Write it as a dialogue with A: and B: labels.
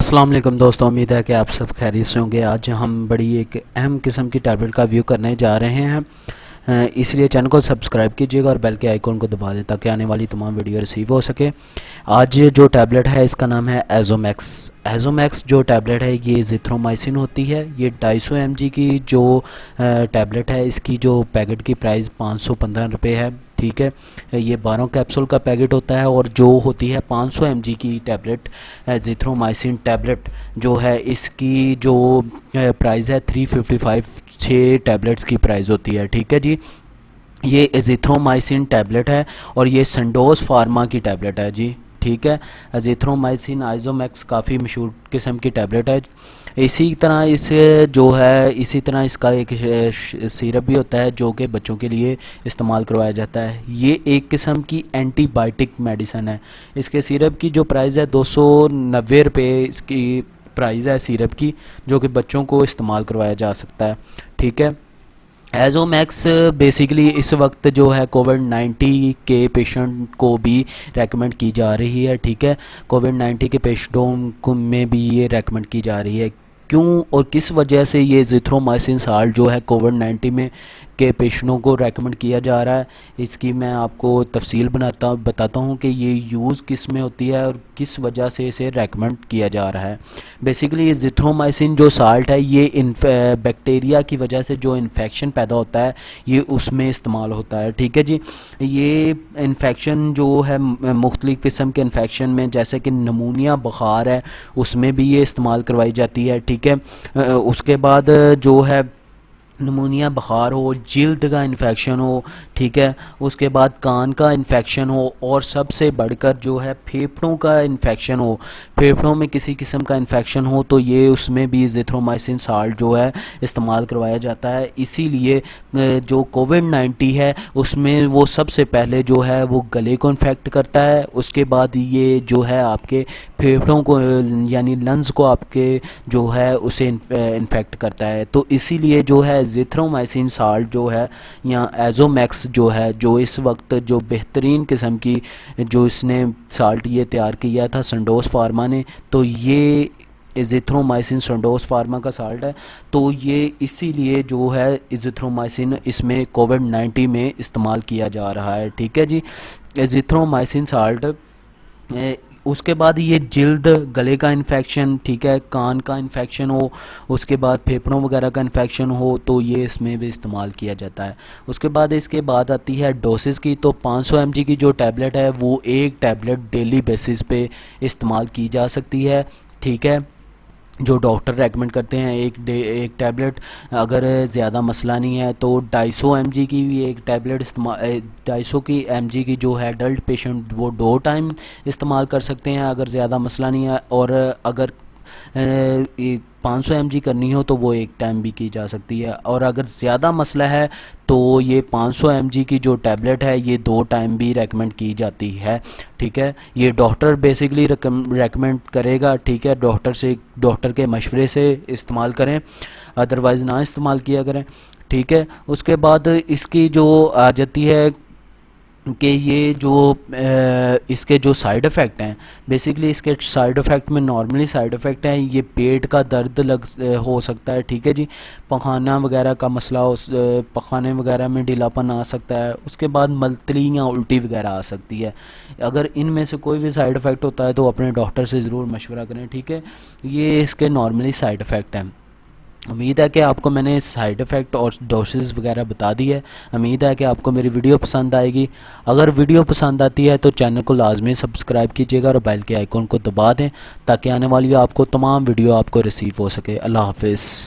A: अस्सलाम वालेकुम दोस्तों, उम्मीद है कि आप सब खैरियत से होंगे। आज हम बड़ी एक अहम किस्म की टैबलेट का व्यू करने जा रहे हैं, इसलिए चैनल को सब्सक्राइब कीजिएगा और बेल के आइकॉन को दबा दें ताकि आने वाली तमाम वीडियो रिसीव हो सके। आज जो टैबलेट है इसका नाम है एजोमैक्स। एजोमैक्स जो टैबलेट है ये जिथ्रोमाइसिन होती है। ये 250 mg की जो टैबलेट है इसकी जो पैकेट की प्राइस 515 रुपये है। ठीक है, ये 12 कैप्सूल का पैकेट होता है और जो होती है 500 mg की टैबलेट जिथ्रोमाइसिन टैबलेट जो है इसकी जो प्राइस है 355, 6 टैबलेट्स की प्राइस होती है। ठीक है जी, ये एजिथ्रोमाइसिन टैबलेट है और ये संडोज फार्मा की टैबलेट है जी। ठीक है, एजिथ्रोमाइसिन आइजोमैक्स काफ़ी मशहूर किस्म की टैबलेट है। इसी तरह इसी तरह इसका एक सिरप भी होता है जो कि बच्चों के लिए इस्तेमाल करवाया जाता है। ये एक किस्म की एंटीबायोटिक मेडिसिन है। इसके सिरप की जो प्राइस है 290 रुपये इसकी प्राइस है सिरप की, जो कि बच्चों को इस्तेमाल करवाया जा सकता है। ठीक है, एजोमैक्स बेसिकली इस वक्त जो है कोविड-19 के पेशेंट को भी रेकमेंड की जा रही है। ठीक है, कोविड-19 के पेशेंटों को में भी ये रेकमेंड की जा रही है। क्यों और किस वजह से ये जिथ्रोमाइसिन साल्ट जो है कोविड-19 में के पेशेंटों को रेकमेंड किया जा रहा है, इसकी मैं आपको तफसील बताता हूँ कि ये यूज़ किस में होती है और किस वजह से इसे रेकमेंड किया जा रहा है। बेसिकली ये जिथ्रोमाइसिन जो साल्ट है ये बैक्टीरिया की वजह से जो इन्फेक्शन पैदा होता है ये उसमें इस्तेमाल होता है। ठीक है जी, ये इन्फेक्शन जो है मुख्तलिफ़ किस्म के इन्फेक्शन में जैसे कि नमूनिया बुखार है उसमें भी ये इस्तेमाल करवाई जाती है। ठीक है, उसके बाद जो है नमूनिया बुखार हो, जिल्द का इन्फेक्शन हो, ठीक है, उसके बाद कान का इन्फेक्शन हो और सबसे बढ़कर जो है फेफड़ों का इन्फेक्शन हो, फेफड़ों में किसी किस्म का इन्फेक्शन हो तो ये उसमें भी जिथ्रोमाइसिन साल्ट जो है इस्तेमाल करवाया जाता है। इसीलिए जो कोविड-19 है उसमें वो सबसे पहले जो है वो गले को इन्फेक्ट करता है, उसके बाद ये जो है आपके फेफड़ों को यानी लंग्स को आपके जो है उसे इन्फेक्ट करता है। तो इसीलिए जो है जिथ्रोमाइसिन साल्ट जो है या एजोमैक्स जो है, जो इस वक्त जो बेहतरीन किस्म की जो इसने साल्ट ये तैयार किया था संडोज फार्मा ने, तो ये एजिथ्रोमाइसिन संडोज फार्मा का साल्ट है। तो ये इसीलिए जो है एजिथ्रोमाइसिन इसमें कोविड-19 में इस्तेमाल किया जा रहा है। ठीक है जी, एजिथ्रोमाइसिन साल्ट उसके बाद ये जिल्द, गले का इन्फेक्शन, ठीक है, कान का इन्फेक्शन हो, उसके बाद फेफड़ों वगैरह का इन्फेक्शन हो तो ये इसमें भी इस्तेमाल किया जाता है। उसके बाद इसके बाद आती है डोसेस की। तो 500 mg की जो टैबलेट है वो एक टैबलेट डेली बेसिस पे इस्तेमाल की जा सकती है। ठीक है, जो डॉक्टर रेकमेंड करते हैं एक टैबलेट, अगर ज़्यादा मसला नहीं है तो 250 mg की भी एक टैबलेट इस्तेमाल 250 mg की जो है एडल्ट पेशेंट वो 2 टाइम इस्तेमाल कर सकते हैं अगर ज़्यादा मसला नहीं है। और अगर 500 mg करनी हो तो वो एक टाइम भी की जा सकती है। और अगर ज़्यादा मसला है तो ये 500 mg की जो टैबलेट है ये 2 टाइम भी रेकमेंड की जाती है। ठीक है, ये डॉक्टर बेसिकली रेकमेंड करेगा। ठीक है, डॉक्टर के मशवरे से इस्तेमाल करें, अदरवाइज़ ना इस्तेमाल किया करें। ठीक है, उसके बाद इसकी जो आ जाती है कि ये जो इसके जो साइड इफ़ेक्ट हैं, बेसिकली इसके साइड इफ़ेक्ट में नॉर्मली साइड इफ़ेक्ट हैं ये पेट का दर्द हो सकता है। ठीक है जी, पखाना वगैरह का मसला हो, पखाने वगैरह में ढीलापन आ सकता है, उसके बाद मलतली या उल्टी वगैरह आ सकती है। अगर इनमें से कोई भी साइड इफ़ेक्ट होता है तो अपने डॉक्टर से ज़रूर मशवरा करें। ठीक है, ये इसके नॉर्मली साइड इफ़ेक्ट हैं। उम्मीद है कि आपको मैंने साइड इफ़ेक्ट और डोसेस वगैरह बता दी है। उम्मीद है कि आपको मेरी वीडियो पसंद आएगी। अगर वीडियो पसंद आती है तो चैनल को लाजमी सब्सक्राइब कीजिएगा और बेल के आइकॉन को दबा दें ताकि आने वाली आपको तमाम वीडियो आपको रिसीव हो सके। अल्लाह हाफिज़।